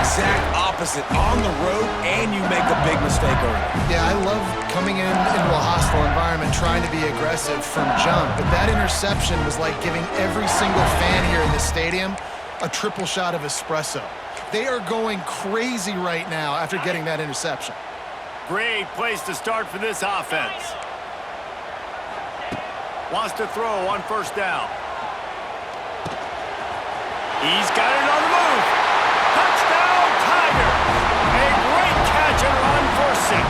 exact opposite. On the road, and you make a big mistake early. Yeah, I love coming into a hostile environment, trying to be aggressive from jump. But that interception was like giving every single fan here in the stadium a triple shot of espresso. They are going crazy right now after getting that interception. Great place to start for this offense. Wants to throw on first down. He's got it on the move. Touchdown, Tigers! A great catch and run for 6.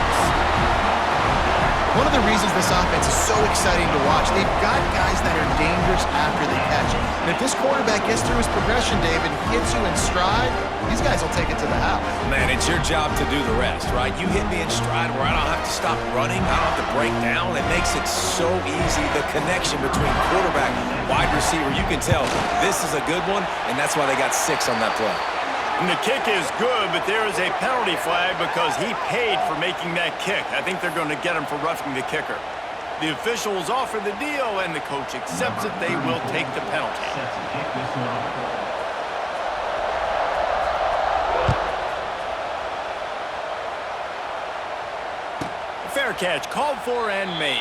One of the reasons this offense is so exciting to watch, they've got guys that are dangerous after they catch. And if this quarterback gets through his progression, David, hits you in stride, these guys will take it to the house. Man, it's your job to do the rest, right? You hit me in stride where I don't have to stop running, I don't have to break down. It makes it so easy. The connection between quarterback and wide receiver, you can tell this is a good one, and that's why they got 6 on that play. And the kick is good, but there is a penalty flag because he paid for making that kick. I think they're going to get him for roughing the kicker. The officials offer the deal, and the coach accepts it. They will take the penalty. Fair catch called for and made.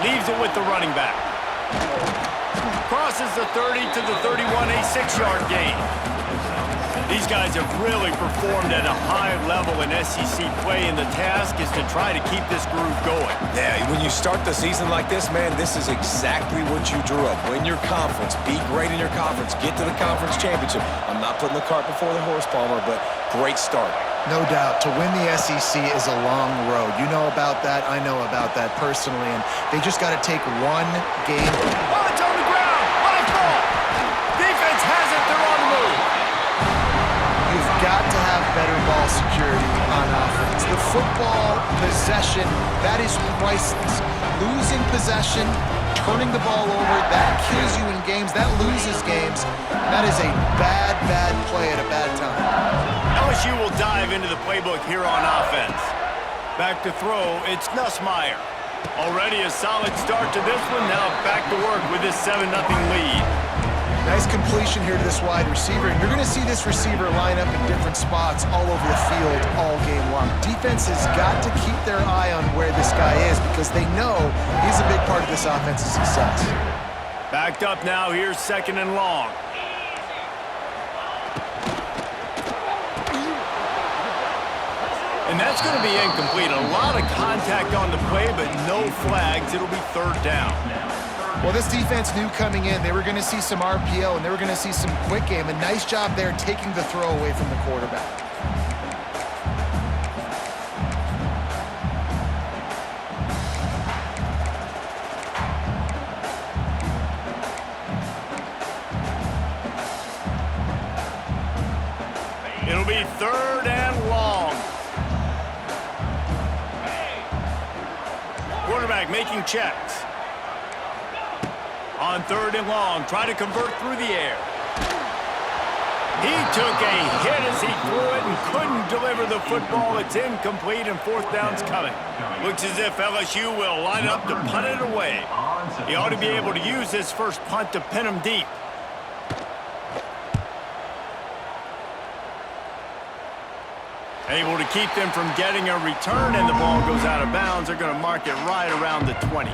Leaves it with the running back. Crosses the 30 to the 31, a 6-yard gain. These guys have really performed at a high level in SEC play, and the task is to try to keep this groove going. Yeah, when you start the season like this, man, this is exactly what you drew up. Win your conference, be great in your conference, get to the conference championship. I'm not putting the cart before the horse, Palmer, but great start. No doubt. To win the SEC is a long road. You know about that. I know about that personally. And they just got to take one game. Oh, it's on the ground. High ball. Defense has it. They're on the move. You've got to have better ball security on offense. The football possession, that is priceless. Losing possession, turning the ball over, that kills you in games. That loses games. That is a bad, bad play at a bad time. LSU will dive into the playbook here on offense. Back to throw, it's Nussmeier. Already a solid start to this one. Now back to work with this 7-0 lead. Nice completion here to this wide receiver. And you're going to see this receiver line up in different spots all over the field all game long. Defense has got to keep their eye on where this guy is because they know he's a big part of this offense's success. Backed up now. Here's 2nd and long. And that's going to be incomplete. A lot of contact on the play, but no flags. It'll be 3rd down. Well, this defense knew coming in they were going to see some RPO and they were going to see some quick game. A nice job there taking the throw away from the quarterback. It'll be 3rd and long. Quarterback making checks. On 3rd and long, try to convert through the air. He took a hit as he threw it and couldn't deliver the football. It's incomplete and 4th down's coming. Looks as if LSU will line up to punt it away. He ought to be able to use this first punt to pin him deep. Able to keep them from getting a return, and the ball goes out of bounds. They're going to mark it right around the 20.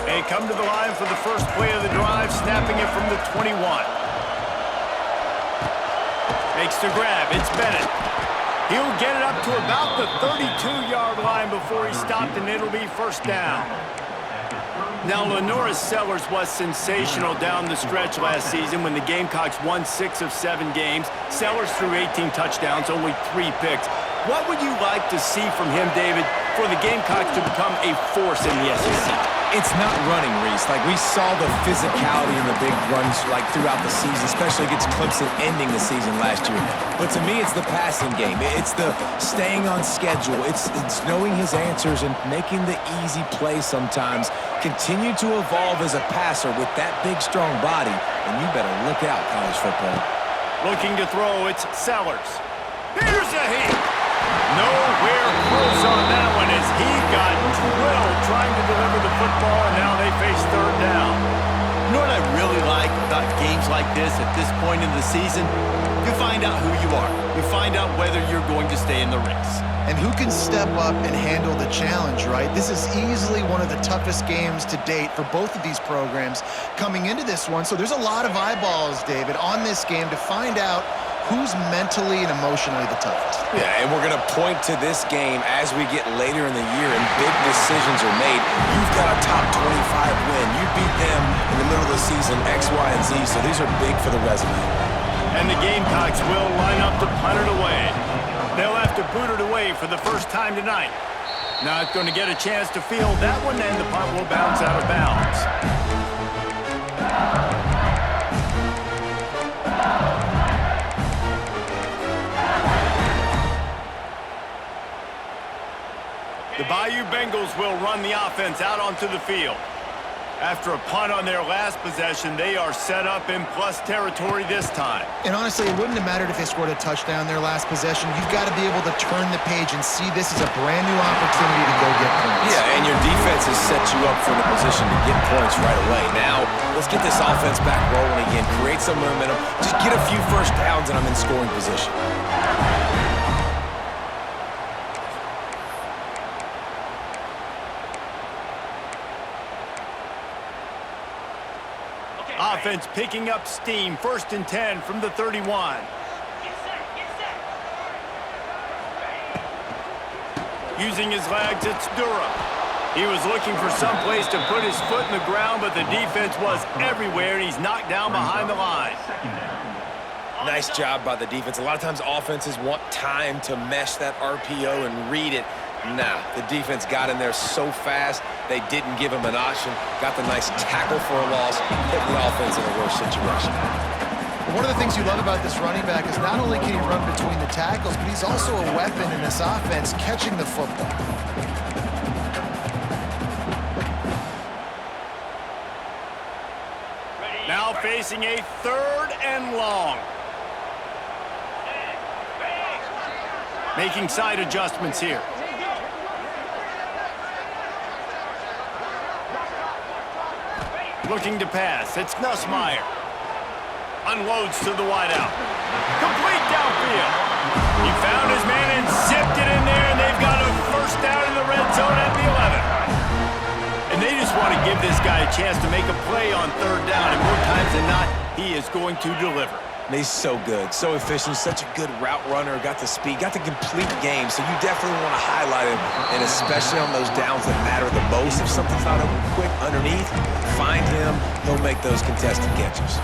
They come to the line for the first play of the drive, snapping it from the 21. Makes the grab. It's Bennett. He'll get it up to about the 32-yard line before he stopped, and it'll be 1st down. Now, Lenora Sellers was sensational down the stretch last season when the Gamecocks won 6 of 7 games. Sellers threw 18 touchdowns, only 3 picks. What would you like to see from him, David, for the Gamecocks to become a force in the SEC? It's not running, Reese. Like, we saw the physicality in the big runs, like, throughout the season, especially against Clemson ending the season last year. But to me, it's the passing game. It's the staying on schedule. It's knowing his answers and making the easy play sometimes. Continue to evolve as a passer with that big, strong body, and you better look out, college football. Looking to throw, it's Sellers. Here's a hit. Nowhere close on that one as he got drilled trying to deliver the football, and now they face third down. You know what I really like about games like this at this point in the season? You find out who you are. You find out whether you're going to stay in the race. And who can step up and handle the challenge, right? This is easily one of the toughest games to date for both of these programs coming into this one. So there's a lot of eyeballs, David, on this game to find out who's mentally and emotionally the toughest. Yeah, and we're going to point to this game as we get later in the year and big decisions are made. You've got a top 25 win. You beat them in the middle of the season, X, Y, and Z, so these are big for the resume. And the Gamecocks will line up to punt it away. They'll have to boot it away for the first time tonight. Not going to get a chance to field that one, and the punt will bounce out of bounds. The Bayou Bengals will run the offense out onto the field. After a punt on their last possession, they are set up in plus territory this time. And honestly, it wouldn't have mattered if they scored a touchdown their last possession. You've got to be able to turn the page and see this as a brand new opportunity to go get points. Yeah, and your defense has set you up for the position to get points right away. Now, let's get this offense back rolling again, create some momentum, just get a few first downs, and I'm in scoring position. Offense picking up steam, 1st and 10 from the 31. Using his legs, it's Durham. He was looking for some place to put his foot in the ground, but the defense was everywhere, and he's knocked down behind the line. Nice job by the defense. A lot of times offenses want time to mesh that RPO and read it. Nah, the defense got in there so fast, they didn't give him an option. Got the nice tackle for a loss, putting the offense in a worse situation. One of the things you love about this running back is not only can he run between the tackles, but he's also a weapon in this offense, catching the football. Now facing a 3rd and long. Making side adjustments here. Looking to pass. It's Nussmeier. Unloads to the wideout. Complete downfield. He found his man and zipped it in there, and they've got a first down in the red zone at the 11. And they just want to give this guy a chance to make a play on 3rd down, and more times than not, he is going to deliver. He's so good, so efficient, such a good route runner, got the speed, got the complete game, so you definitely want to highlight him, and especially on those downs that matter the most. If something's not open quick underneath, find him, he'll make those contested catches.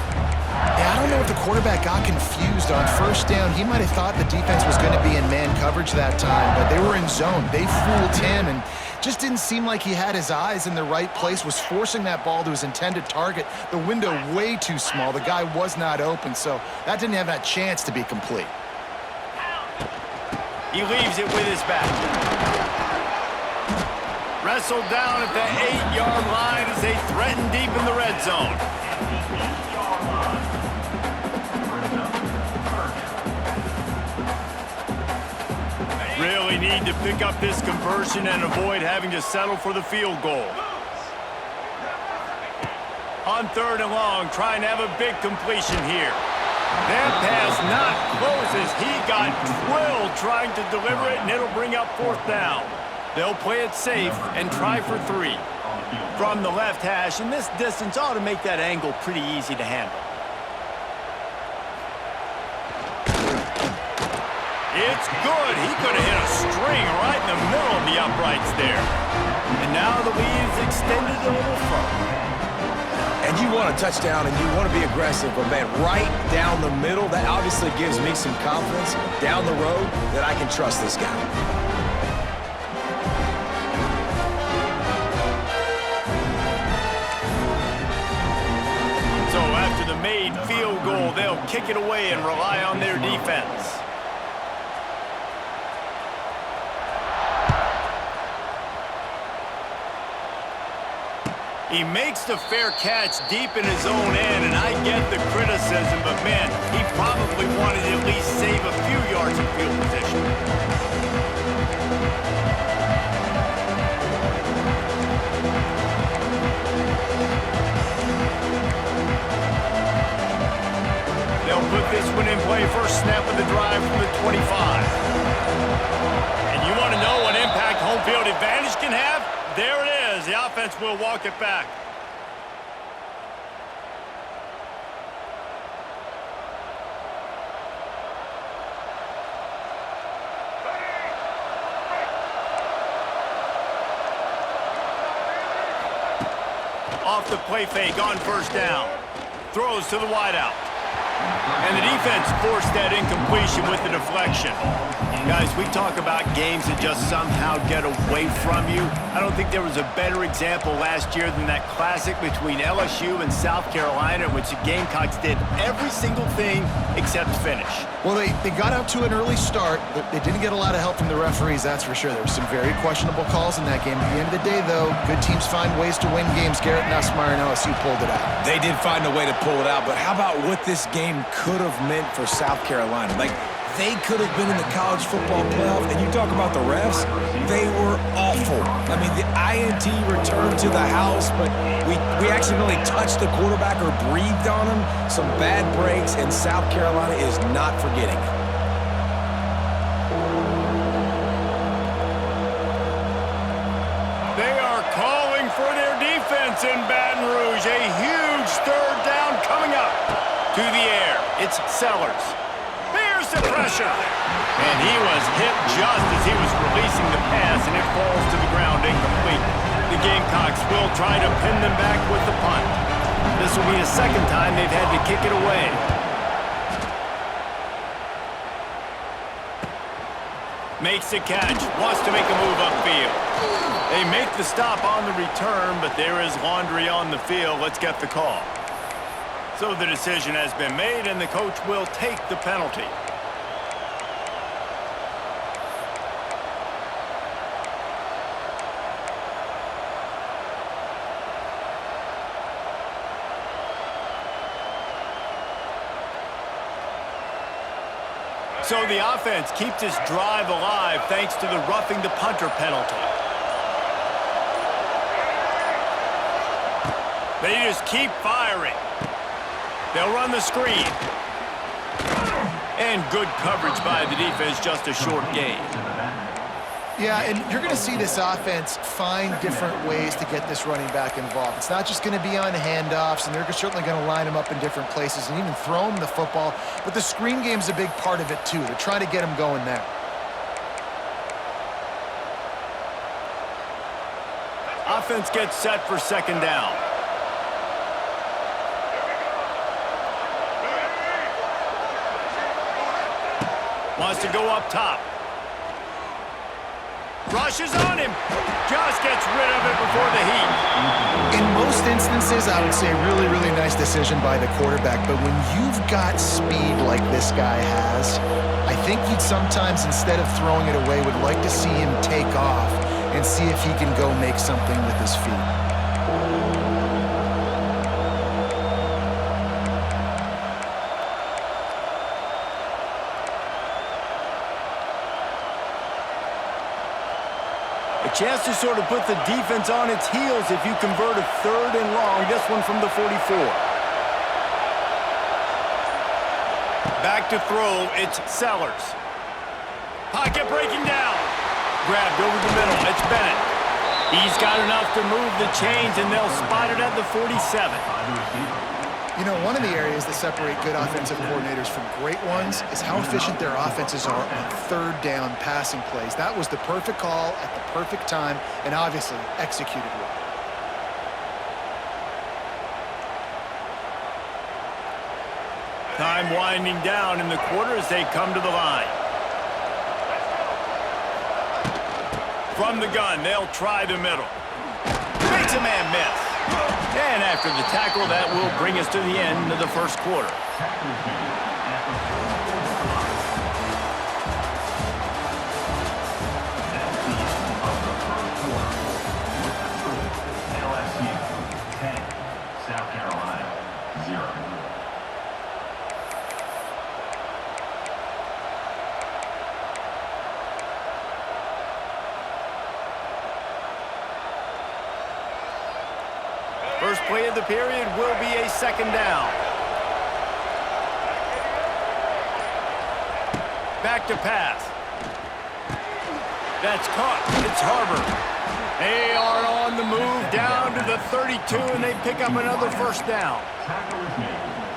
Yeah, I don't know if the quarterback got confused on 1st down. He might have thought the defense was going to be in man coverage that time, but they were in zone. They fooled him and just didn't seem like he had his eyes in the right place, was forcing that ball to his intended target. The window way too small. The guy was not open, so that didn't have that chance to be complete. He leaves it with his back. Wrestled down at the 8-yard line as they threaten deep in the red zone. Really need to pick up this conversion and avoid having to settle for the field goal. On 3rd and long, trying to have a big completion here. That pass not close as he got drilled trying to deliver it, and it'll bring up 4th down. They'll play it safe and try for 3. From the left hash, and this distance ought to make that angle pretty easy to handle. It's good. He could have hit a string right in the middle of the uprights there. And now the lead is extended a little further. And you want a touchdown and you want to be aggressive, but man, right down the middle, that obviously gives me some confidence down the road that I can trust this guy. late field goal. They'll kick it away and rely on their defense. He makes the fair catch deep in his own end, and I get the criticism, but man, he probably wanted to at least save a few yards of field position. They'll put this one in play. First snap of the drive from the 25. And you want to know what impact home field advantage can have? There it is. The offense will walk it back. Off the play fake on first down. Throws to the wideout. And the defense forced that incompletion with the deflection. Guys, we talk about games that just somehow get away from you. I don't think there was a better example last year than that classic between LSU and South Carolina, in which the Gamecocks did every single thing except finish. Well, they got out to an early start, but they didn't get a lot of help from the referees, that's for sure. There were some very questionable calls in that game. At the end of the day, though, good teams find ways to win games. Garrett Nussmeier and LSU pulled it out. They did find a way to pull it out, but how about what this game could have meant for South Carolina? Like, they could have been in the college football playoff, and you talk about the refs, they were awful. I mean, the INT returned to the house, but we accidentally touched the quarterback or breathed on him. Some bad breaks, and South Carolina is not forgetting. They are calling for their defense in Baton Rouge. A huge third down coming up. To the air, it's Sellers. There's the pressure. And he was hit just as he was releasing the pass, and it falls to the ground incomplete. The Gamecocks will try to pin them back with the punt. This will be the second time they've had to kick it away. Makes the catch, wants to make a move upfield. They make the stop on the return, but there is laundry on the field. Let's get the call. So the decision has been made, and the coach will take the penalty. So the offense keeps this drive alive thanks to the roughing the punter penalty. They just keep firing. They'll run the screen. And good coverage by the defense, just a short gain. Yeah, and you're going to see this offense find different ways to get this running back involved. It's not just going to be on handoffs, and they're certainly going to line him up in different places and even throw him the football. But the screen game's a big part of it, too. They're trying to get him going there. Offense gets set for second down. Wants to go up top. Rushes on him. Just gets rid of it before the heat. In most instances, I would say really, really nice decision by the quarterback. But when you've got speed like this guy has, I think you'd sometimes, instead of throwing it away, would like to see him take off and see if he can go make something with his feet. A chance to sort of put the defense on its heels if you convert a third and long. This one from the 44. Back to throw, it's Sellers. Pocket breaking down. Grabbed over the middle, it's Bennett. He's got enough to move the chains, and they'll spot it at the 47. You know, one of the areas that separate good offensive coordinators from great ones is how efficient their offenses are on third down passing plays. That was the perfect call at the perfect time and obviously executed well. Time winding down in the quarter as they come to the line. From the gun, they'll try the middle. Makes a man miss. And after the tackle, that will bring us to the end of the first quarter. LSU 10, South Carolina 0. First play of the period will be a second down. Back to pass. That's caught. It's Harbor. They are on the move down to the 32, and they pick up another first down.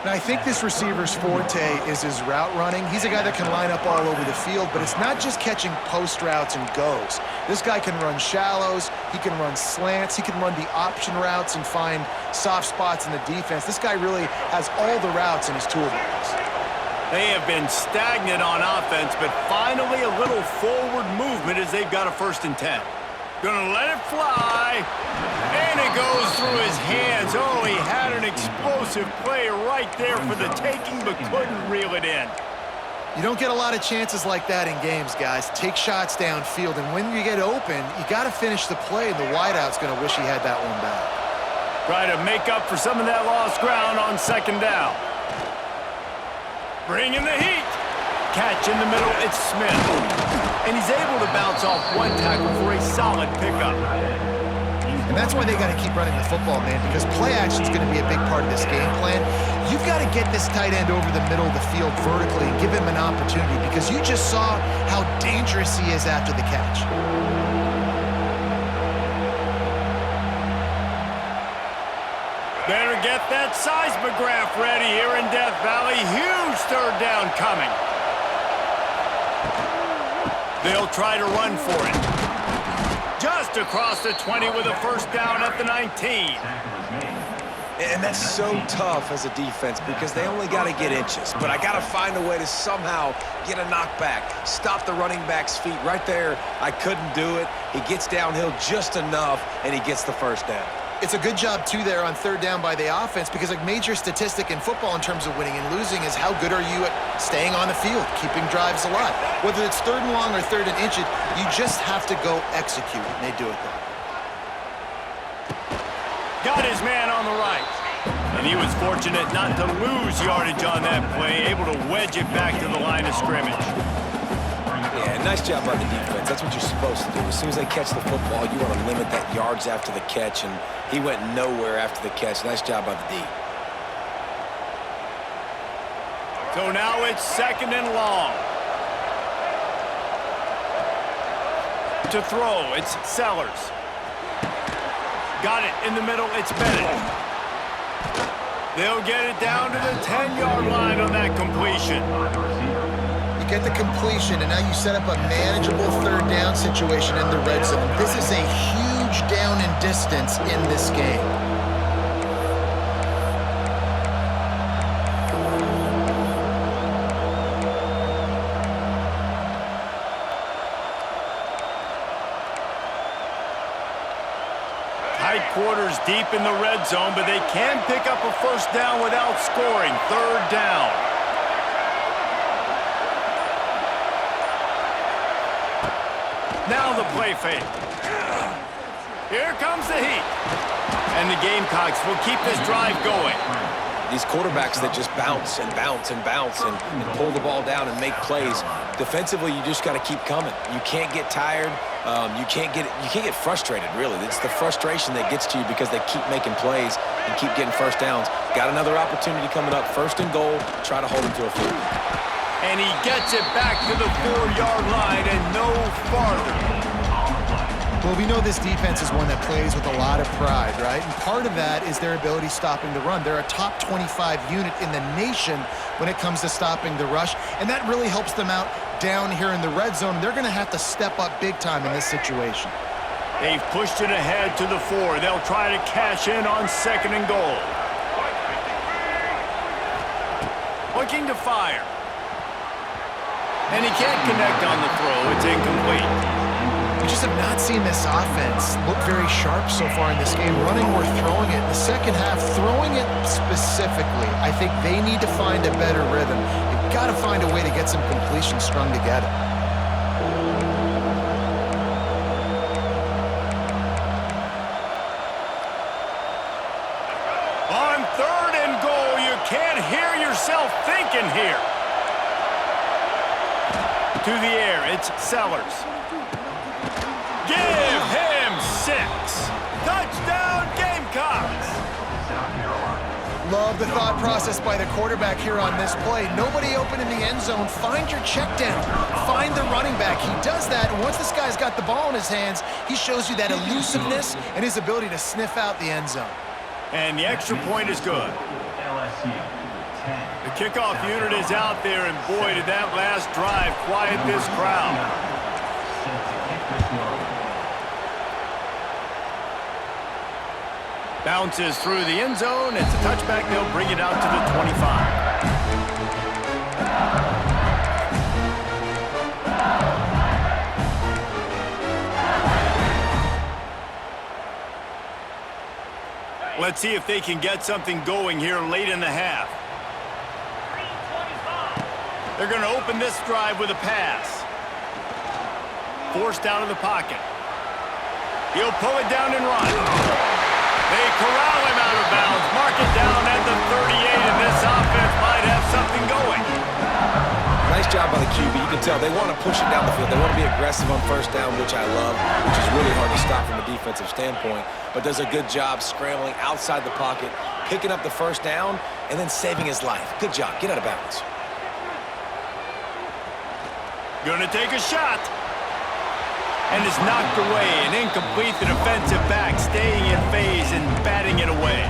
And I think this receiver's forte is his route running. He's a guy that can line up all over the field, but it's not just catching post routes and goes. This guy can run shallows, he can run slants, he can run the option routes and find soft spots in the defense. This guy really has all the routes in his toolbox. They have been stagnant on offense, but finally a little forward movement as they've got a 1st and 10. Gonna let it fly, and it goes through his hands. Oh, he had an explosive play right there for the taking, but couldn't reel it in. You don't get a lot of chances like that in games, guys. Take shots downfield, and when you get open, you got to finish the play, and the wideout's going to wish he had that one back. Try to make up for some of that lost ground on 2nd down. Bring in the heat. Catch in the middle, it's Smith. And he's able to bounce off one tackle for a solid pickup. And that's why they got to keep running the football, man, because play action is going to be a big part of this game plan. You've got to get this tight end over the middle of the field vertically and give him an opportunity, because you just saw how dangerous he is after the catch. Better get that seismograph ready here in Death Valley. Huge 3rd down coming. They'll try to run for it. Just across the 20 with a 1st down at the 19. And that's so tough as a defense because they only got to get inches. But I got to find a way to somehow get a knockback, stop the running back's feet right there. I couldn't do it. He gets downhill just enough, and he gets the 1st down. It's a good job, too, there on 3rd down by the offense, because a major statistic in football in terms of winning and losing is how good are you at staying on the field, keeping drives alive. Whether it's 3rd and long or 3rd and inches, you just have to go execute, and they do it there. Got his man on the right. And he was fortunate not to lose yardage on that play, able to wedge it back to the line of scrimmage. Yeah, nice job by the defense. That's what you're supposed to do. As soon as they catch the football, you want to limit that yards after the catch, and he went nowhere after the catch. Nice job by the D. So now it's 2nd and long. To throw, it's Sellers. Got it in the middle, it's Bennett. They'll get it down to the 10-yard line on that completion. You get the completion, and now you set up a manageable 3rd down situation in the red zone. This is a huge down in distance in this game. Tight quarters deep in the red zone, but they can pick up a 1st down without scoring. 3rd down. Now the play fake. Here comes the heat. And the Gamecocks will keep this drive going. These quarterbacks that just bounce and bounce and bounce and pull the ball down and make plays. Defensively, you just got to keep coming. You can't get tired. You can't get frustrated, really. It's the frustration that gets to you because they keep making plays and keep getting 1st downs. Got another opportunity coming up. 1st and goal. Try to hold them to a field. And he gets it back to the 4-yard line and no farther. Well, we know this defense is one that plays with a lot of pride, right? And part of that is their ability stopping the run. They're a top 25 unit in the nation when it comes to stopping the rush, and that really helps them out down here in the red zone. They're going to have to step up big time in this situation. They've pushed it ahead to the 4. They'll try to cash in on 2nd and goal. Looking to fire. And he can't connect on the throw. It's incomplete. We just have not seen this offense look very sharp so far in this game, running or throwing it. In the second half, throwing it specifically, I think they need to find a better rhythm. They've got to find a way to get some completions strung together. On 3rd and goal, you can't hear yourself thinking here. To the air, it's Sellers. Give him 6. Touchdown, Gamecocks. Love the thought process by the quarterback here on this play. Nobody open in the end zone. Find your check down. Find the running back. He does that, and once this guy's got the ball in his hands, he shows you that elusiveness and his ability to sniff out the end zone. And the extra point is good. LSU 10. The kickoff unit is out there, and boy, did that last drive quiet this crowd. Set to kick this one. Bounces through the end zone. It's a touchback. They'll bring it out to the 25. Let's see if they can get something going here late in the half. They're going to open this drive with a pass. Forced out of the pocket. He'll pull it down and run. They corral him out of bounds. Mark it down at the 38, and this offense might have something going. Nice job by the QB. You can tell they want to push it down the field. They want to be aggressive on first down, which I love, which is really hard to stop from a defensive standpoint, but does a good job scrambling outside the pocket, picking up the first down, and then saving his life. Good job. Get out of bounds. Gonna take a shot. And it's knocked away and incomplete. The defensive back staying in phase and batting it away.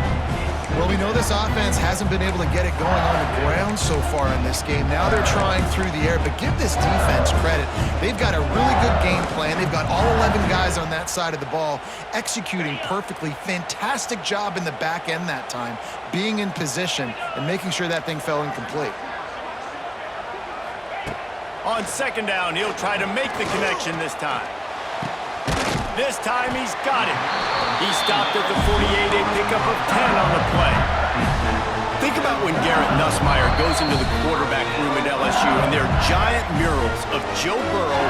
Well, we know this offense hasn't been able to get it going on the ground so far in this game. Now they're trying through the air, but give this defense credit. They've got a really good game plan. They've got all 11 guys on that side of the ball executing perfectly. Fantastic job in the back end that time, being in position and making sure that thing fell incomplete. On 2nd down, he'll try to make the connection this time. This time he's got it. He stopped at the 48, a pickup of 10 on the play. Think about when Garrett Nussmeier goes into the quarterback room at LSU and there are giant murals of Joe Burrow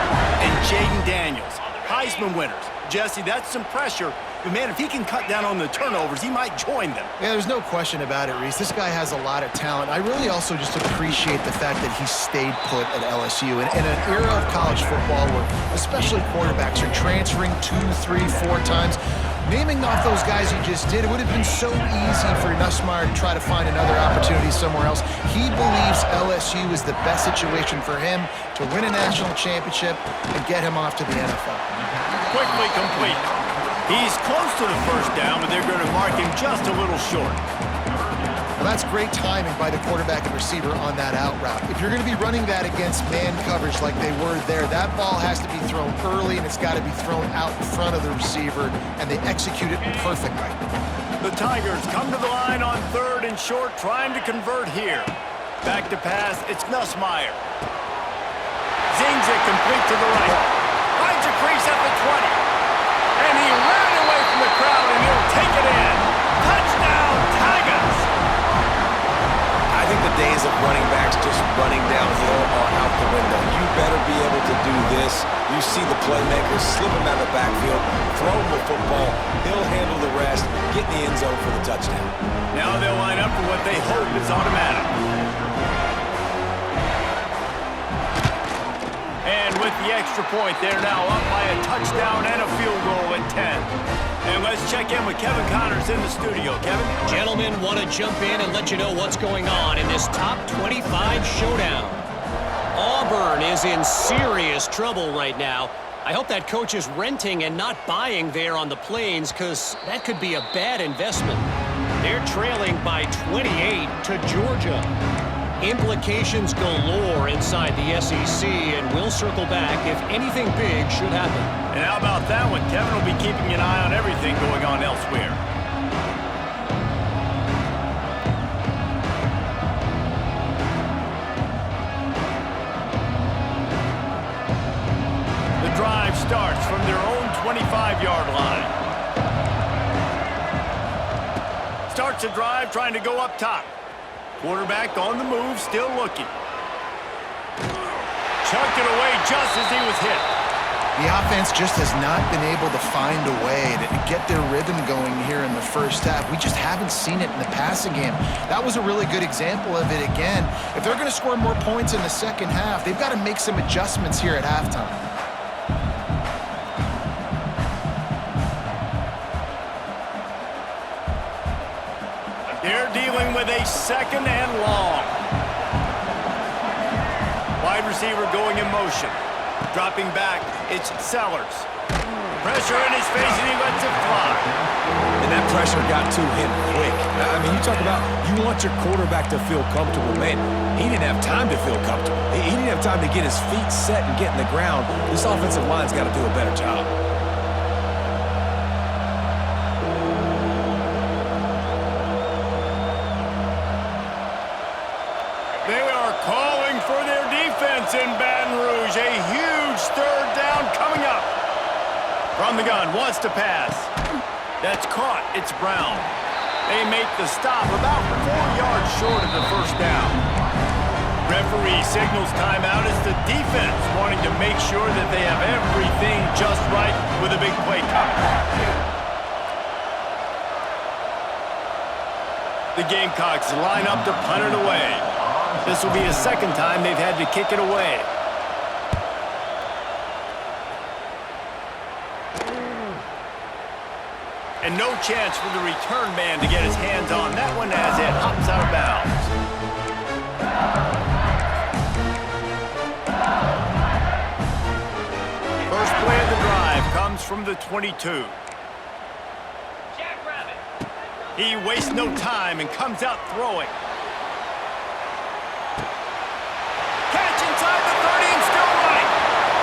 and Jaden Daniels, Heisman winners. Jesse, that's some pressure. But, man, if he can cut down on the turnovers, he might join them. Yeah, there's no question about it, Reese. This guy has a lot of talent. I really also just appreciate the fact that he stayed put at LSU. In an era of college football where especially quarterbacks are transferring 2, 3, 4 times, naming off those guys he just did, it would have been so easy for Nussmeier to try to find another opportunity somewhere else. He believes LSU is the best situation for him to win a national championship and get him off to the NFL. Quickly complete. He's close to the first down, but they're going to mark him just a little short. Well, that's great timing by the quarterback and receiver on that out route. If you're going to be running that against man coverage like they were there, that ball has to be thrown early and it's got to be thrown out in front of the receiver, and they execute it perfectly. The Tigers come to the line on 3rd and short, trying to convert here. Back to pass, it's Nussmeier. Zings it complete to the right. Finds a crease at the 20. And he ran away from the crowd, and he'll take it in. Touchdown, Tigers! I think the days of running backs just running downhill are out the window. You better be able to do this. You see the playmaker, slip him out of the backfield, throw him the football, he'll handle the rest, get in the end zone for the touchdown. Now they'll line up for what they hope is automatic. And with the extra point, they're now up by a touchdown and a field goal at 10. And let's check in with Kevin Connors in the studio. Kevin? Gentlemen, want to jump in and let you know what's going on in this top 25 showdown. Auburn is in serious trouble right now. I hope that coach is renting and not buying there on the Plains, because that could be a bad investment. They're trailing by 28 to Georgia. Implications galore inside the SEC, and we'll circle back if anything big should happen. And how about that one? Kevin will be keeping an eye on everything going on elsewhere. The drive starts from their starts a drive trying to go up top. Quarterback on the move, still looking. Chucked it away just as he was hit. The offense just has not been able to find a way to get their rhythm going here in the first half. We just haven't seen it in the passing game. That was a really good example of it again. If they're going to score more points in the second half, they've got to make some adjustments here at halftime. They're dealing with a second and long. Wide receiver going in motion. Dropping back, it's Sellers. Pressure in his face, and he lets it fly. And that pressure got to him quick. I mean, you talk about you want your quarterback to feel comfortable. Man, he didn't have time to feel comfortable. He didn't have time to get his feet set and get in the ground. This offensive line's got to do a better job. They are calling for their defense in Baton Rouge. A huge third down coming up. From the gun, wants to pass. That's caught. It's Brown. They make the stop about 4 yards short of the first down. Referee signals timeout as the defense wanting to make sure that they have everything just right with a big play coming. The Gamecocks line up to punt it away. This will be the second time they've had to kick it away. And no chance for the return man to get his hands on that one as it hops out of bounds. First play of the drive comes from the 22. He wastes no time and comes out throwing. Catch inside the 30 and still running.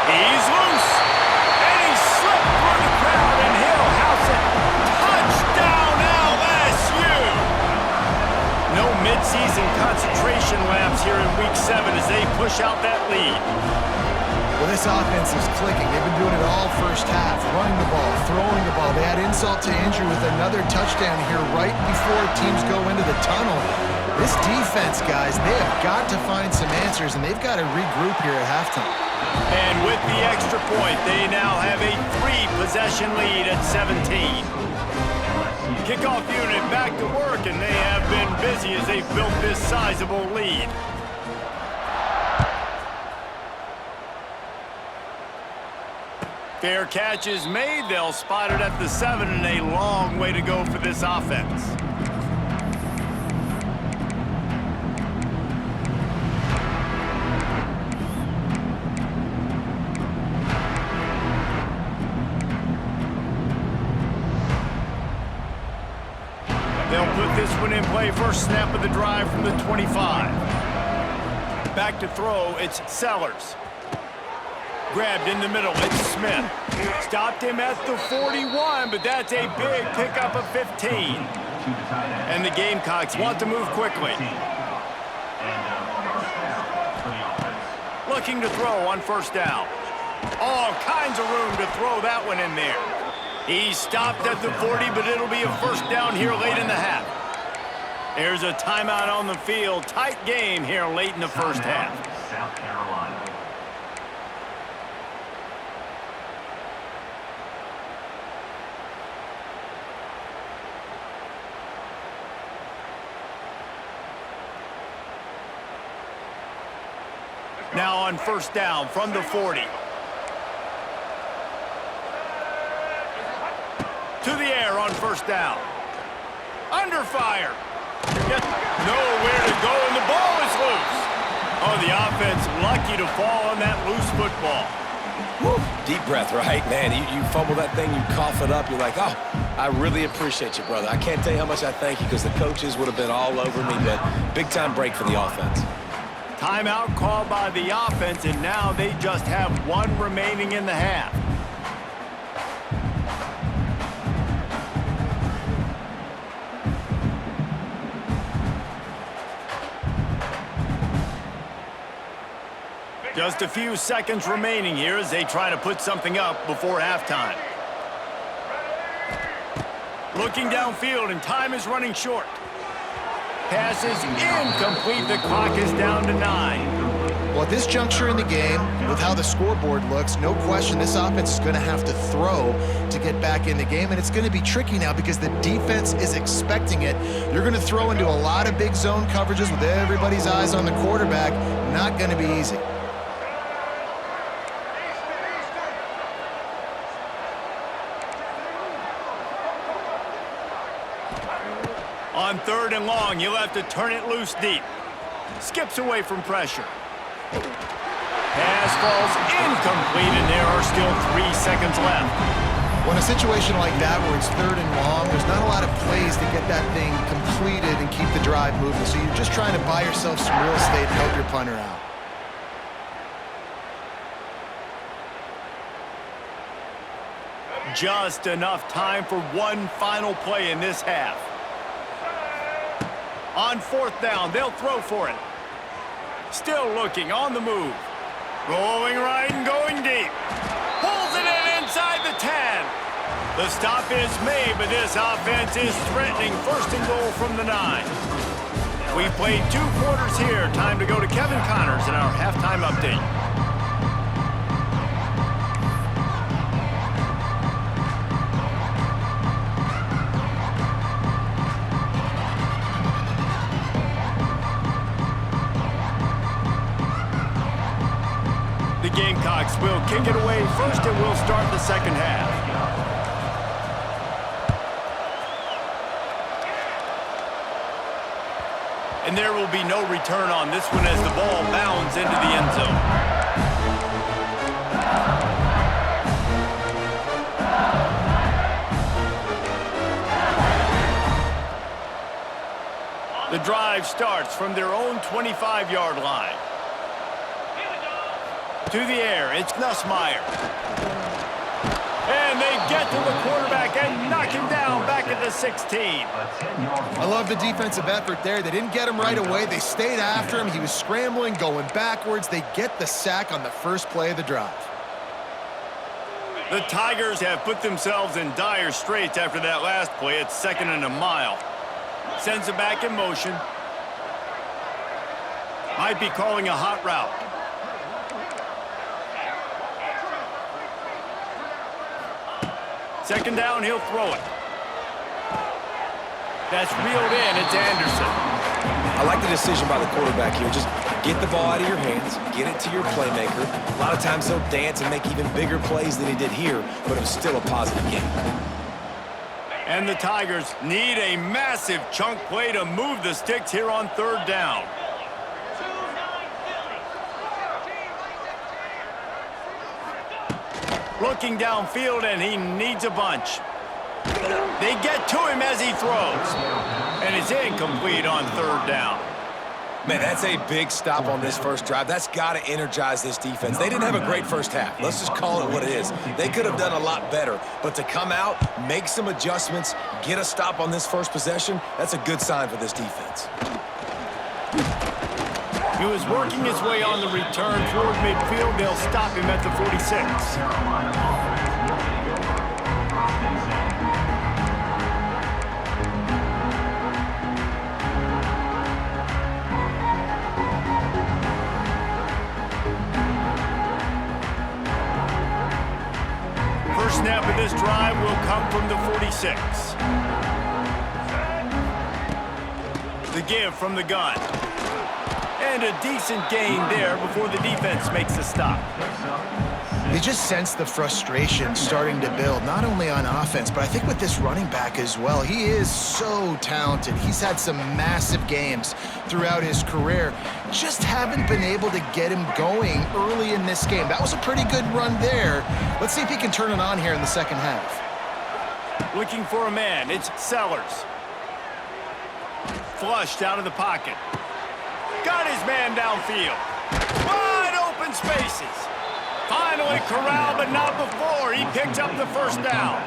He's loose. And he slipped through the crowd and he'll house it. Touchdown LSU. No midseason concentration laps here in Week 7 as they push out that lead. Well, this offense is clicking. They've been doing it all first half, running the ball, throwing the ball. They add insult to injury with another touchdown here right before teams go into the tunnel. This defense, guys, they have got to find some answers, and they've got to regroup here at halftime. And with the extra point, they now have a 3-possession lead at 17. Kickoff unit back to work, and they have been busy as they've built this sizable lead. Fair catch is made. They'll spot it at the 7, and a long way to go for this offense. They'll put this one in play. First snap of the drive from the 25. Back to throw, it's Sellers. Grabbed in the middle, it's Smith. Stopped him at the 41, but that's a big pickup of 15. And the Gamecocks want to move quickly. Looking to throw on first down. All kinds of room to throw that one in there. He stopped at the 40, but it'll be a first down here late in the half. There's a timeout on the field. Tight game here late in the first half. South Carolina. Now on first down from the 40. To the air on first down. Under fire. Yet nowhere to go, and the ball is loose. Oh, the offense lucky to fall on that loose football. Woo. Deep breath, right, man? You fumble that thing, you cough it up, you're like, oh, I really appreciate you, brother. I can't tell you how much I thank you because the coaches would have been all over me, but big-time break for the offense. Timeout called by the offense, and now they just have one remaining in the half. Just a few seconds remaining here as they try to put something up before halftime. Looking downfield, and time is running short. Pass is incomplete. The clock is down to 9. Well, at this juncture in the game, with how the scoreboard looks, no question this offense is going to have to throw to get back in the game, and it's going to be tricky now because the defense is expecting it. You're going to throw into a lot of big zone coverages with everybody's eyes on the quarterback. Not going to be easy. On 3rd and long, you'll have to turn it loose deep. Skips away from pressure. Pass falls incomplete, and there are still 3 seconds left. When a situation like that where it's 3rd and long, there's not a lot of plays to get that thing completed and keep the drive moving. So you're just trying to buy yourself some real estate and help your punter out. Just enough time for one final play in this half. On 4th down, they'll throw for it. Still looking, on the move. Rolling right and going deep. Pulls it in inside the 10. The stop is made, but this offense is threatening 1st and goal from the 9. We've played 2 quarters here. Time to go to Kevin Connors in our halftime update. The Gamecocks will kick it away first, and we'll start the second half. And there will be no return on this one as the ball bounds into the end zone. The drive starts from their own 25-yard line. To the air, it's Nussmeier. And they get to the quarterback and knock him down back at the 16. I love the defensive effort there. They didn't get him right away. They stayed after him. He was scrambling, going backwards. They get the sack on the first play of the drive. The Tigers have put themselves in dire straits after that last play. It's 2nd and a mile. Sends it back in motion. Might be calling a hot route. Second down, he'll throw it. That's reeled in. It's Anderson. I like the decision by the quarterback here. Just get the ball out of your hands, get it to your playmaker. A lot of times he'll dance and make even bigger plays than he did here, but it was still a positive game. And the Tigers need a massive chunk play to move the sticks here on 3rd down. Looking downfield, and he needs a bunch. They get to him as he throws. And it's incomplete on 3rd down. Man, that's a big stop on this first drive. That's got to energize this defense. They didn't have a great first half. Let's just call it what it is. They could have done a lot better. But to come out, make some adjustments, get a stop on this first possession, that's a good sign for this defense. He was working his way on the return toward midfield. They'll stop him at the 46. First snap of this drive will come from the 46. The give from the gun. And a decent gain there before the defense makes a stop. You just sense the frustration starting to build, not only on offense, but I think with this running back as well. He is so talented. He's had some massive games throughout his career. Just haven't been able to get him going early in this game. That was a pretty good run there. Let's see if he can turn it on here in the second half. Looking for a man. It's Sellers. Flushed out of the pocket. Got his man downfield. Wide open spaces. Finally corralled, but not before. He picked up the first down.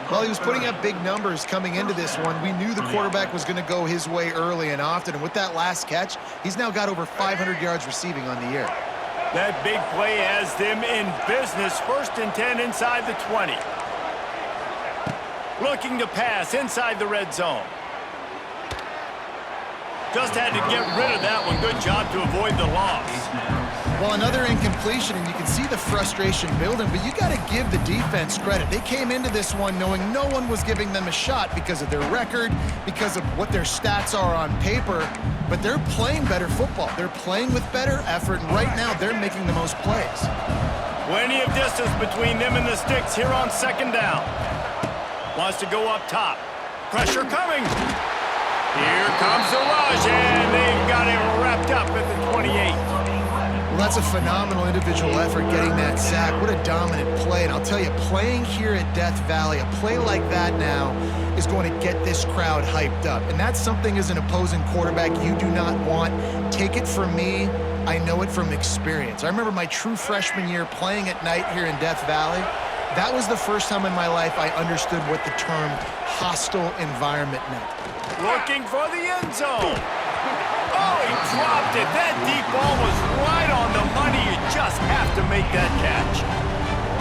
Well, he was putting up big numbers coming into this one. We knew the quarterback was going to go his way early and often. And with that last catch, he's now got over 500 yards receiving on the year. That big play has them in business. 1st and 10 inside the 20. Looking to pass inside the red zone. Just had to get rid of that one. Good job to avoid the loss. Well, another incompletion, and you can see the frustration building, but you got to give the defense credit. They came into this one knowing no one was giving them a shot because of their record, because of what their stats are on paper, but they're playing better football. They're playing with better effort, and right now they're making the most plays. Plenty of distance between them and the sticks here on second down. Wants to go up top. Pressure coming. Here comes the rush, and they've got him wrapped up at the 28. Well, that's a phenomenal individual effort getting that sack. What a dominant play. And I'll tell you, playing here at Death Valley, a play like that now is going to get this crowd hyped up. And that's something as an opposing quarterback you do not want. Take it from me. I know it from experience. I remember my true freshman year playing at night here in Death Valley. That was the first time in my life I understood what the term hostile environment meant. Looking for the end zone. Oh, he dropped it. That deep ball was right on the money. You just have to make that catch.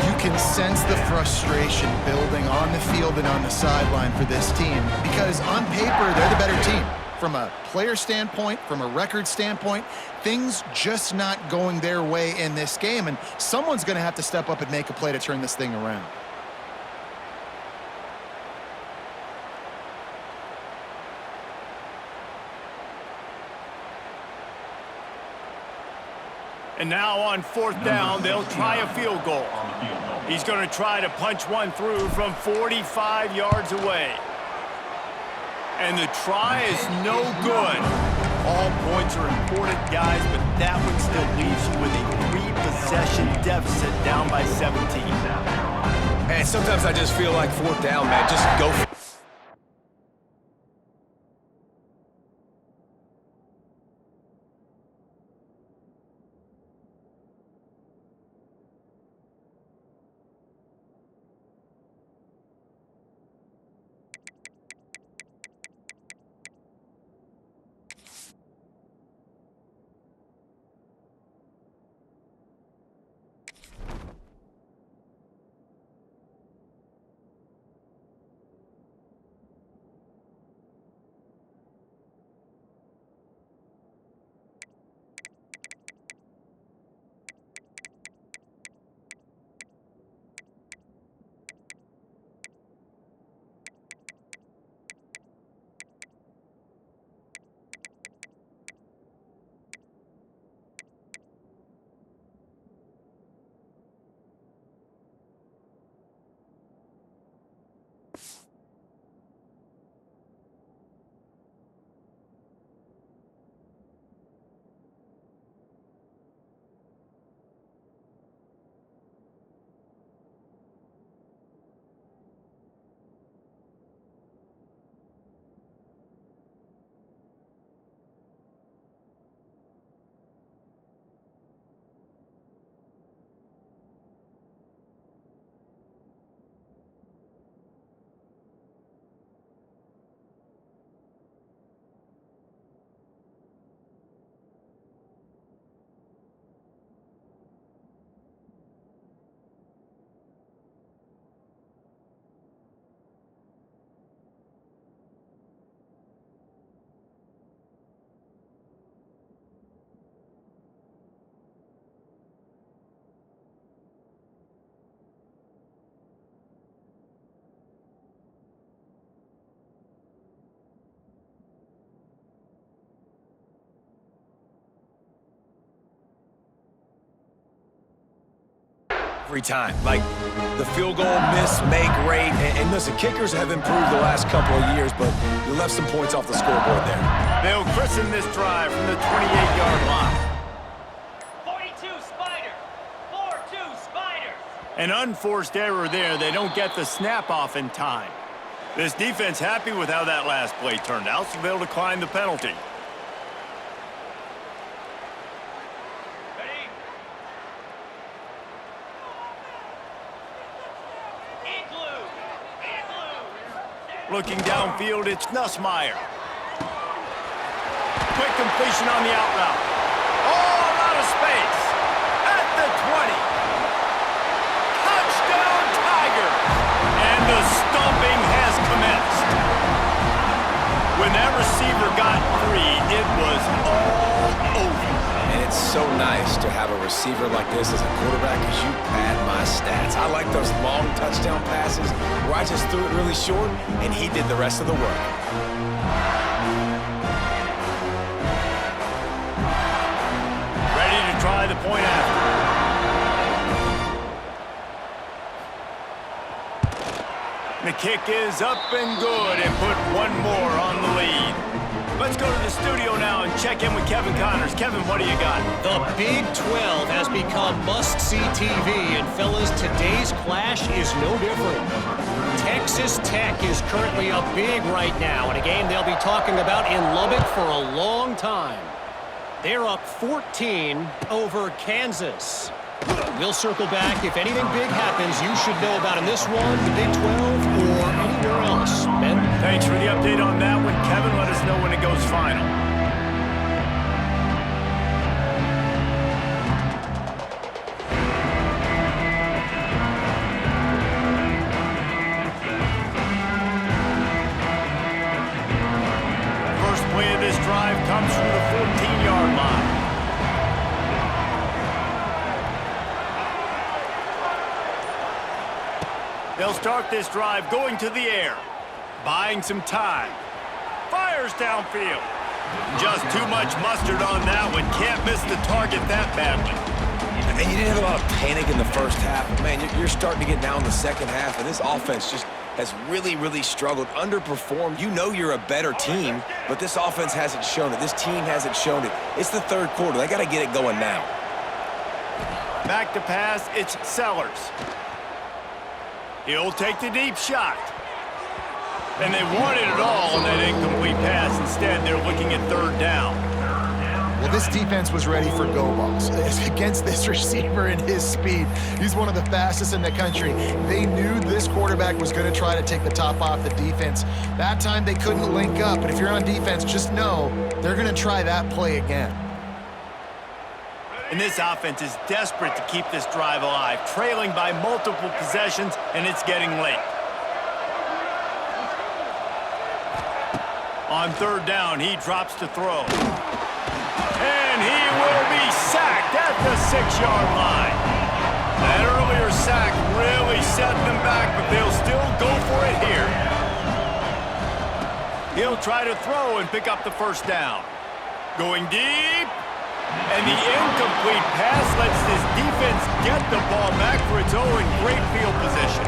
You can sense the frustration building on the field and on the sideline for this team because on paper, they're the better team. From a player standpoint, from a record standpoint, things just not going their way in this game, and someone's going to have to step up and make a play to turn this thing around. And now on fourth down, they'll try a field goal. He's going to try to punch one through from 45 yards away. And the try is no good. All points are important, guys, but that one still leaves you with a 3-possession deficit down by 17. Man, sometimes I just feel like fourth down, man. Just go for it. Every time. Like, the field goal miss, make rate, and listen, kickers have improved the last couple of years, but you left some points off the scoreboard there. They'll christen this drive from the 28-yard line. 42 Spiders! 4-2 Spiders! An unforced error there. They don't get the snap off in time. This defense happy with how that last play turned out, so they'll decline the penalty. Looking downfield, it's Nussmeier. Quick completion on the out route. All out of space. At the 20. Touchdown, Tigers! And the stomping has commenced. When that receiver got free, it was all over. And it's so nice to have a receiver like this as a quarterback because you pad my stats. I like those long touchdown passes where I just threw it really short and he did the rest of the work. Ready to try the point after. The kick is up and good and put one more on the lead. Let's go to the studio now and check in with Kevin Connors. Kevin, what do you got? The Big 12 has become must-see TV, and fellas, today's clash is no different. Texas Tech is currently up big right now in a game they'll be talking about in Lubbock for a long time. They're up 14 over Kansas. We'll circle back. If anything big happens, you should know about in this one, the Big 12, or anywhere else. Ben? Thanks for the update on that one, Kevin. Let us know when it goes final. First play of this drive comes from the 14-yard line. They'll start this drive going to the air, buying some time. Fires downfield. Just too much mustard on that one. Can't miss the target that badly. And you didn't have a lot of panic in the first half. Man, you're starting to get down in the second half, and this offense just has really struggled, underperformed. You know you're a better team, but this offense hasn't shown it. This team hasn't shown it. It's the third quarter. They got to get it going now. Back to pass, it's Sellers. He'll take the deep shot. And they wanted it all on that incomplete pass. Instead, they're looking at third down. Well, this defense was ready for go balls against this receiver and his speed. He's one of the fastest in the country. They knew this quarterback was going to try to take the top off the defense. That time they couldn't link up, but if you're on defense, just know they're going to try that play again. And this offense is desperate to keep this drive alive, trailing by multiple possessions, and it's getting late. On third down, he drops to throw. And he will be sacked at the 6-yard line. That earlier sack really set them back, but they'll still go for it here. He'll try to throw and pick up the first down. Going deep. And the incomplete pass lets this defense get the ball back for its own great field position.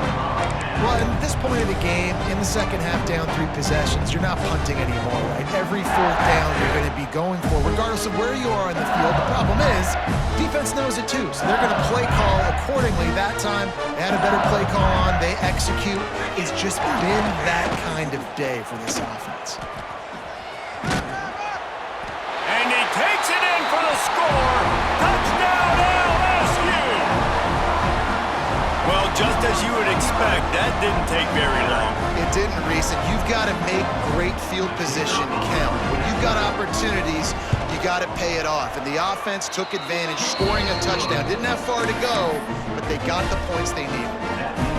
Well, at this point of the game, in the second half, down 3 possessions, you're not punting anymore, right? Every fourth down you're going to be going for, regardless of where you are on the field. The problem is, defense knows it too, so they're going to play call accordingly. That time, they had a better play call on. They execute. It's just been that kind of day for this offense. And he takes it in for the score. Touchdown, LSU! Well, just as you would expect, that didn't take very long. It didn't, Reese, and you've got to make great field position count. When you've got opportunities, you got to pay it off. And the offense took advantage, scoring a touchdown. Didn't have far to go, but they got the points they needed.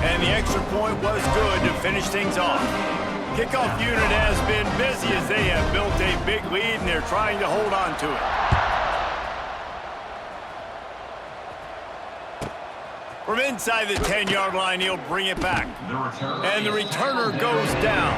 And the extra point was good to finish things off. Kickoff unit has been busy as they have built a big lead, and they're trying to hold on to it. From inside the 10-yard line, he'll bring it back. And the returner goes down.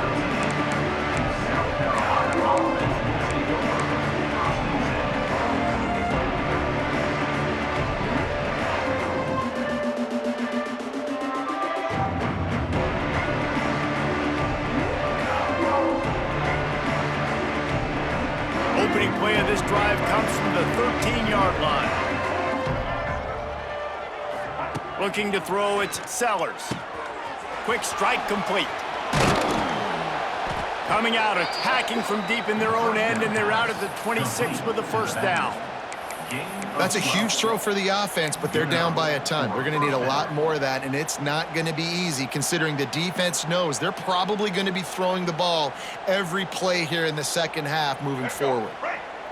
Opening play of this drive comes from the 13-yard line. Looking to throw, it's Sellers. Quick strike complete. Coming out, attacking from deep in their own end, and they're out at the 26 with the first down. That's a huge throw for the offense, but they're down by a ton. They're going to need a lot more of that, and it's not going to be easy considering the defense knows they're probably going to be throwing the ball every play here in the second half moving forward.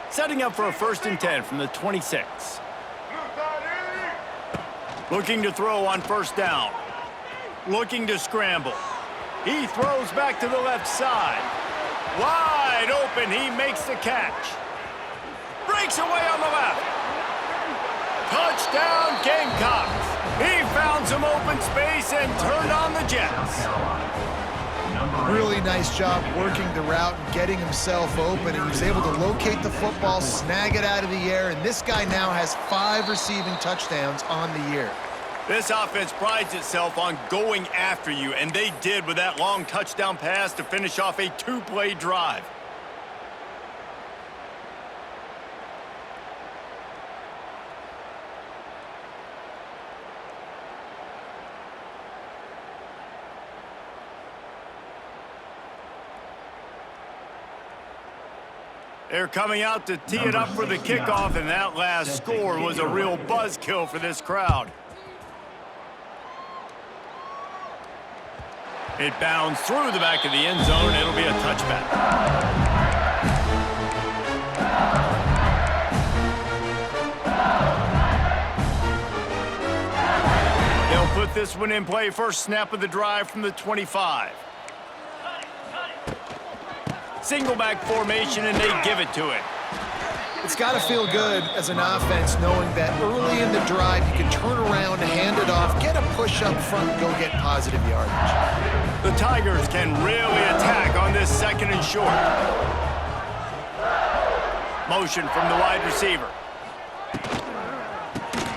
Setting up for a 1st and 10 from the 26. Looking to throw on first down. Looking to scramble. He throws back to the left side. Wide wide open. He makes the catch. Breaks away on the left. Touchdown, Gamecocks. He found some open space and turned on the Jets. Really nice job working the route and getting himself open. And he was able to locate the football, snag it out of the air, and this guy now has 5 receiving touchdowns on the year. This offense prides itself on going after you, and they did with that long touchdown pass to finish off a 2-play drive. They're coming out to tee it up for the kickoff, and that last score was a real buzzkill for this crowd. It bounds through the back of the end zone. It'll be a touchback. They'll put this one in play. First snap of the drive from the 25. Single back formation, and they give it to it. It's got to feel good as an offense knowing that early in the drive you can turn around, hand it off, get a push up front, and go get positive yardage. The Tigers can really attack on this second and short. Motion from the wide receiver.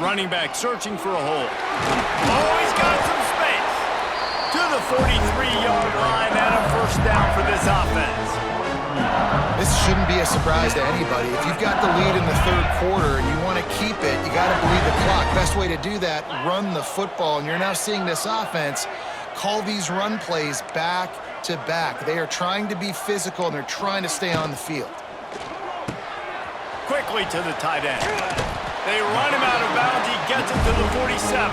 Running back searching for a hole. Oh, he's got some space. To the 43-yard line and a first down for this offense. This shouldn't be a surprise to anybody. If you've got the lead in the third quarter and you want to keep it, you got to bleed the clock. Best way to do that, run the football. And you're now seeing this offense call these run plays back to back. They are trying to be physical, and they're trying to stay on the field. Quickly to the tight end. They run him out of bounds. He gets it to the 47.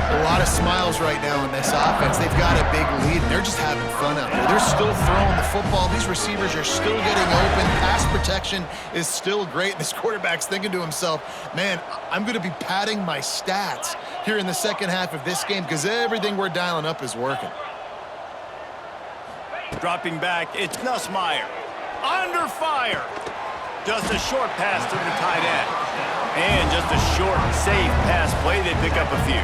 A lot of smiles right now in this offense. They've got a big lead, and they're just having fun out there. They're still throwing the football. These receivers are still getting open. Pass protection is still great. This quarterback's thinking to himself, man, I'm going to be padding my stats here in the second half of this game because everything we're dialing up is working. Dropping back, it's Nussmeier. Under fire. Just a short pass to the tight end. And just a short, safe pass play. They pick up a few.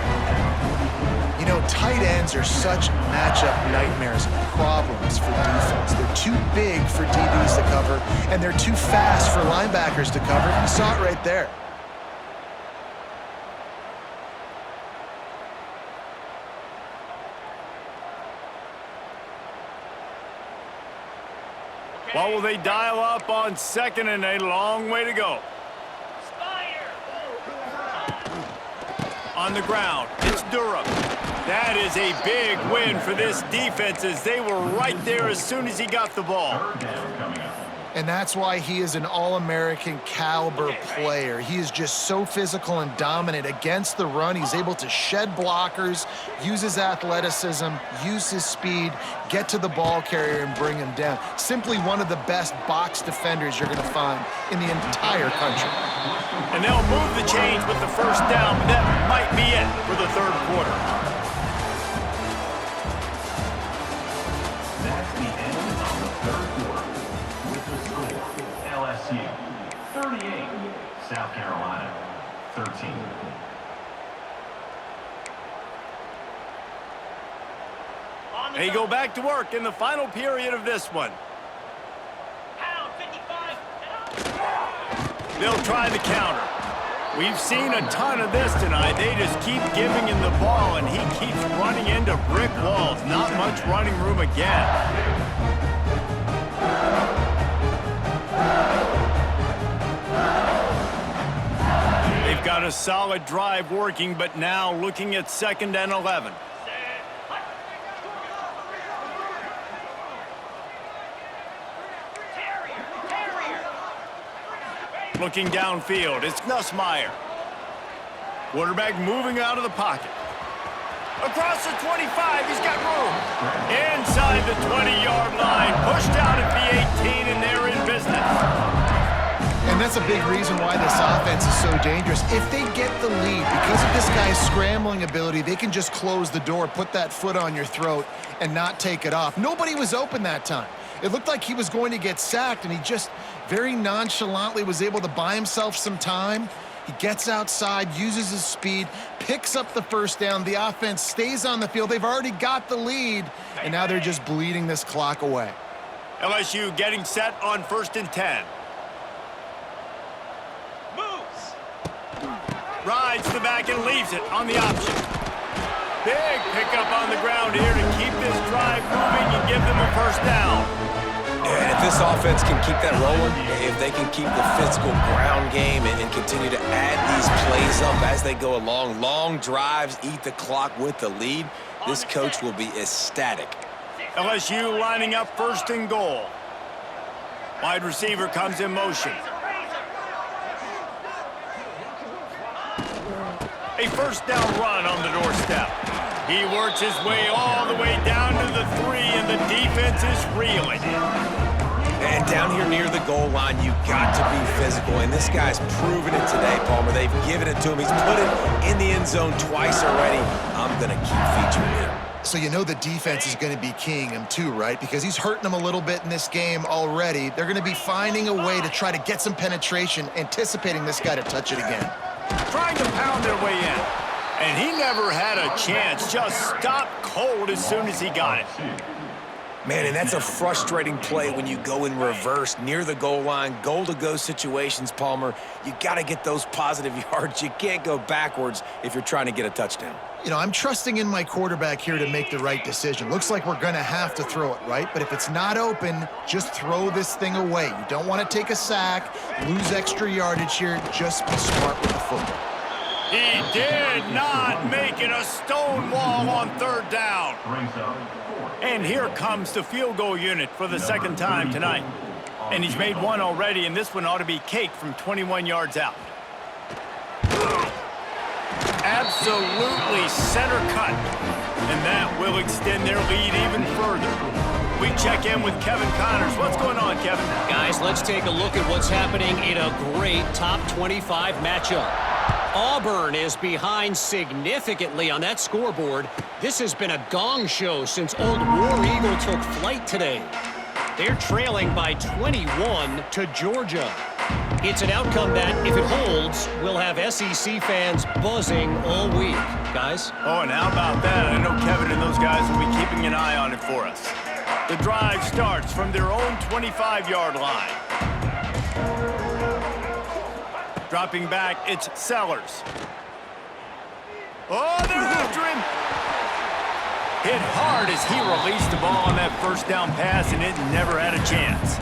You know, tight ends are such matchup nightmares and problems for defense. They're too big for DBs to cover, and they're too fast for linebackers to cover. You saw it right there. What will they dial up on second and a long way to go? On the ground, it's Durham. That is a big win for this defense as they were right there as soon as he got the ball. And that's why he is an All-American caliber player. He is just so physical and dominant against the run. He's able to shed blockers, use his athleticism, use his speed, get to the ball carrier and bring him down. Simply one of the best box defenders you're going to find in the entire country. And they'll move the chains with the first down, but that might be it for the third quarter. That's the end of the third quarter. With the score, LSU 38, South Carolina 13. They go back to work in the final period of this one. They'll try the counter. We've seen a ton of this tonight. They just keep giving him the ball, and he keeps running into brick walls. Not much running room again. They've got a solid drive working, but now looking at 2nd and 11. Looking downfield, it's Nussmeier. Quarterback moving out of the pocket. Across the 25, he's got room. Inside the 20-yard line, pushed out at the 18, and they're in business. And that's a big reason why this offense is so dangerous. If they get the lead, because of this guy's scrambling ability, they can just close the door, put that foot on your throat, and not take it off. Nobody was open that time. It looked like he was going to get sacked, and he just very nonchalantly was able to buy himself some time. He gets outside, uses his speed, picks up the first down. The offense stays on the field. They've already got the lead, and now they're just bleeding this clock away. LSU getting set on 1st and 10. Moves. Rides the back and leaves it on the option. Big pickup on the ground here to keep this drive moving and give them a first down. And if this offense can keep that rolling, if they can keep the physical ground game and continue to add these plays up as they go along, long drives, eat the clock with the lead, this coach will be ecstatic. LSU lining up 1st and goal. Wide receiver comes in motion. A first down run on the doorstep. He works his way all the way down to the 3, and the defense is reeling. And down here near the goal line, you got to be physical, and this guy's proven it today, Palmer. They've given it to him. He's put it in the end zone twice already. I'm going to keep featuring him. So you know the defense is going to be keying him too, right? Because he's hurting them a little bit in this game already. They're going to be finding a way to try to get some penetration, anticipating this guy to touch it again. Trying to pound their way in. And he never had a chance. Just stopped cold as soon as he got it. Man, and that's a frustrating play when you go in reverse near the goal line, goal-to-go situations, Palmer. You got to get those positive yards. You can't go backwards if you're trying to get a touchdown. You know, I'm trusting in my quarterback here to make the right decision. Looks like we're going to have to throw it, right? But if it's not open, just throw this thing away. You don't want to take a sack, lose extra yardage here. Just be smart with the football. He did not make it a stone wall on 3rd down. And here comes the field goal unit for the 2nd time tonight. And he's made one already, and this one ought to be cake from 21 yards out. Absolutely center cut. And that will extend their lead even further. We check in with Kevin Connors. What's going on, Kevin? Guys, let's take a look at what's happening in a great top 25 matchup. Auburn is behind significantly on that scoreboard. This has been a gong show since old War Eagle took flight today. They're trailing by 21 to Georgia. It's an outcome that, if it holds, will have SEC fans buzzing all week. Guys? Oh, and how about that? I know Kevin and those guys will be keeping an eye on it for us. The drive starts from their own 25-yard line. Dropping back, it's Sellers. Oh, they're after him. Hit hard as he released the ball on that first down pass, and it never had a chance.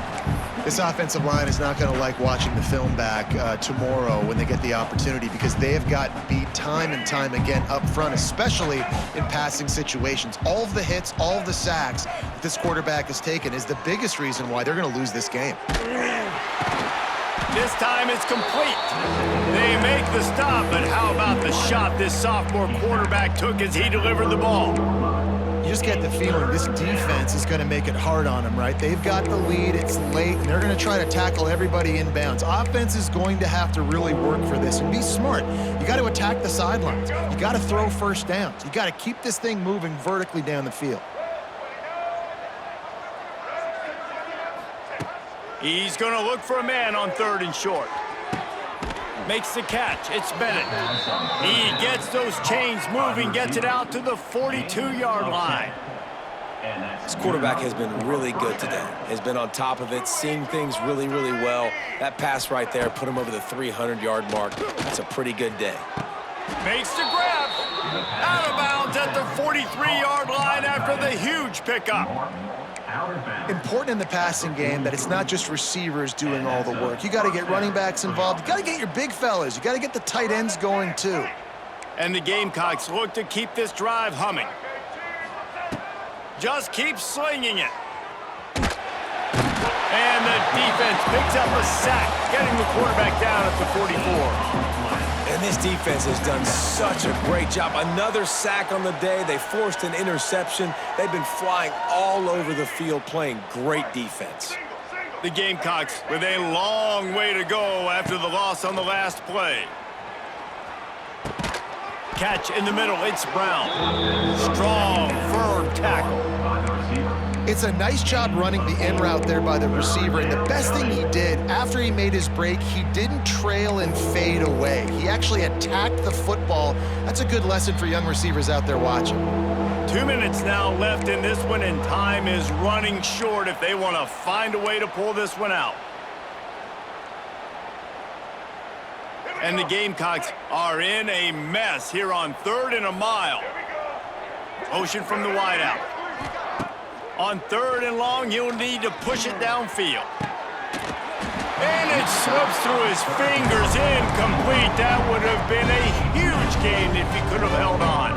This offensive line is not going to like watching the film back tomorrow when they get the opportunity, because they have gotten beat time and time again up front, especially in passing situations. All of the hits, all of the sacks that this quarterback has taken is the biggest reason why they're going to lose this game. This time it's complete. They make the stop, but how about the shot this sophomore quarterback took as he delivered the ball? You just get the feeling this defense is going to make it hard on them, right? They've got the lead, it's late, and they're going to try to tackle everybody inbounds. Offense is going to have to really work for this and be smart. You got to attack the sidelines. You got to throw first downs. You got to keep this thing moving vertically down the field. He's going to look for a man on 3rd and short. Makes the catch. It's Bennett. He gets those chains moving, gets it out to the 42-yard line. This quarterback has been really good today. Has been on top of it, seeing things really, really well. That pass right there put him over the 300-yard mark. That's a pretty good day. Makes the grab. Out of bounds at the 43-yard line after the huge pickup. Important in the passing game that it's not just receivers doing all the work. You got to get running backs involved. You got to get your big fellas. You got to get the tight ends going too. And the Gamecocks look to keep this drive humming. Just keep slinging it. And the defense picks up a sack, getting the quarterback down at the 44. And this defense has done such a great job. Another sack on the day. They forced an interception. They've been flying all over the field, playing great defense. The Gamecocks with a long way to go after the loss on the last play. Catch in the middle. It's Brown. Strong, firm tackle. It's a nice job running the in route there by the receiver, and the best thing he did after he made his break, he didn't trail and fade away. He actually attacked the football. That's a good lesson for young receivers out there watching. 2 minutes now left in this one, and time is running short if they want to find a way to pull this one out. And the Gamecocks are in a mess here on 3rd and a mile. Motion from the wideout. On 3rd and long, he'll need to push it downfield. And it slips through his fingers, incomplete. That would have been a huge gain if he could have held on.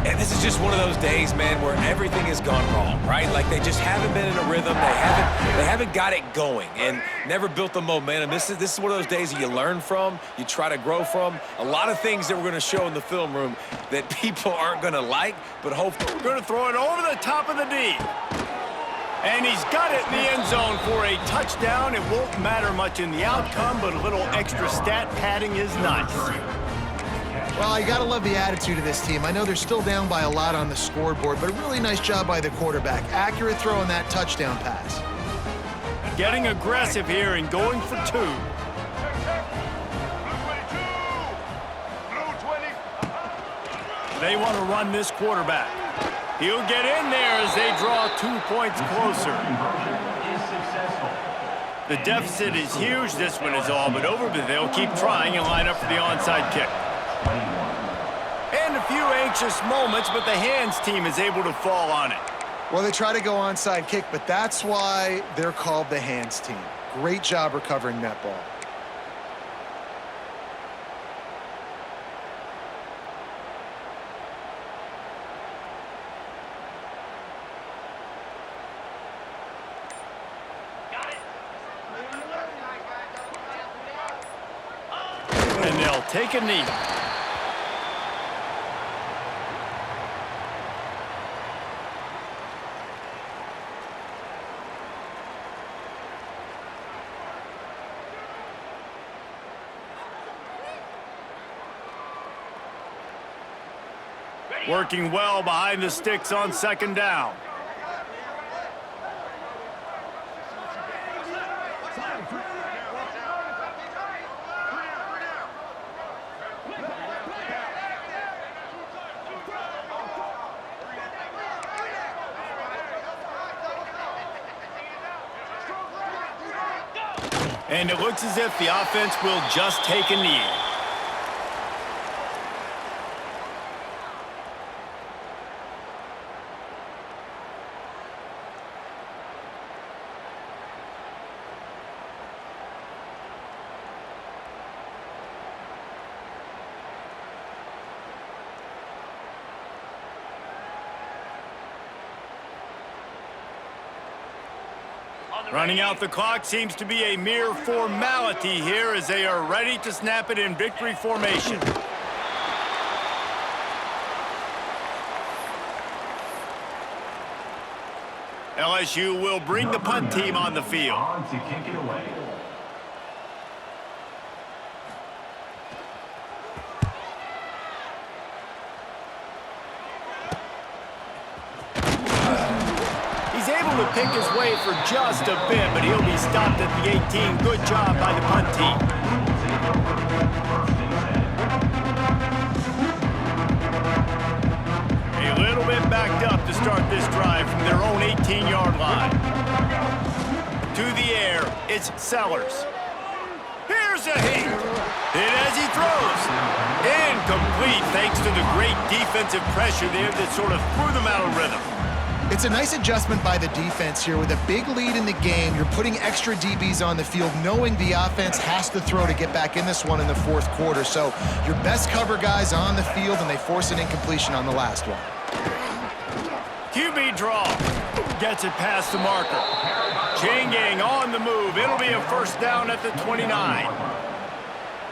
And this is just one of those days, man, where everything has gone wrong, right? Like they just haven't been in a rhythm. They haven't got it going and never built the momentum. This is one of those days that you learn from, you try to grow from. A lot of things that we're going to show in the film room that people aren't going to like, but hopefully we're going to throw it over the top of the D. And he's got it in the end zone for a touchdown. It won't matter much in the outcome, but a little extra stat padding is nice. Well, you got to love the attitude of this team. I know they're still down by a lot on the scoreboard, but a really nice job by the quarterback. Accurate throw on that touchdown pass. Getting aggressive here and going for 2. They want to run this quarterback. He'll get in there as they draw 2 points closer. The deficit is huge. This one is all but over, but they'll keep trying and line up for the onside kick. And a few anxious moments, but the hands team is able to fall on it. Well, they try to go onside kick, but that's why they're called the hands team. Great job recovering that ball. And they'll take a knee. Working well behind the sticks on 2nd down. And it looks as if the offense will just take a knee. Running out the clock seems to be a mere formality here as they are ready to snap it in victory formation. LSU will bring the punt team on the field. On to kick it away. To pick his way for just a bit, but he'll be stopped at the 18. Good job by the punt team. A little bit backed up to start this drive from their own 18-yard line. To the air, it's Sellers. Here's a hit. Hit as he throws. Incomplete thanks to the great defensive pressure there that sort of threw them out of rhythm. It's a nice adjustment by the defense here. With a big lead in the game, you're putting extra DBs on the field, knowing the offense has to throw to get back in this one in the 4th quarter. So your best cover guys on the field, and they force an incompletion on the last one. QB draw. Gets it past the marker. Chain gang on the move. It'll be a 1st down at the 29.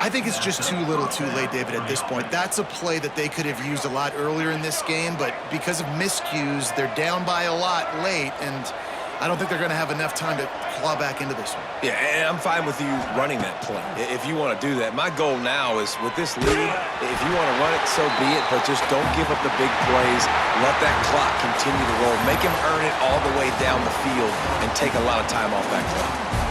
I think it's just too little too late, David, at this point. That's a play that they could have used a lot earlier in this game, but because of miscues, they're down by a lot late, and I don't think they're going to have enough time to claw back into this one. Yeah, and I'm fine with you running that play if you want to do that. My goal now is with this lead, if you want to run it, so be it, but just don't give up the big plays. Let that clock continue to roll. Make him earn it all the way down the field and take a lot of time off that clock.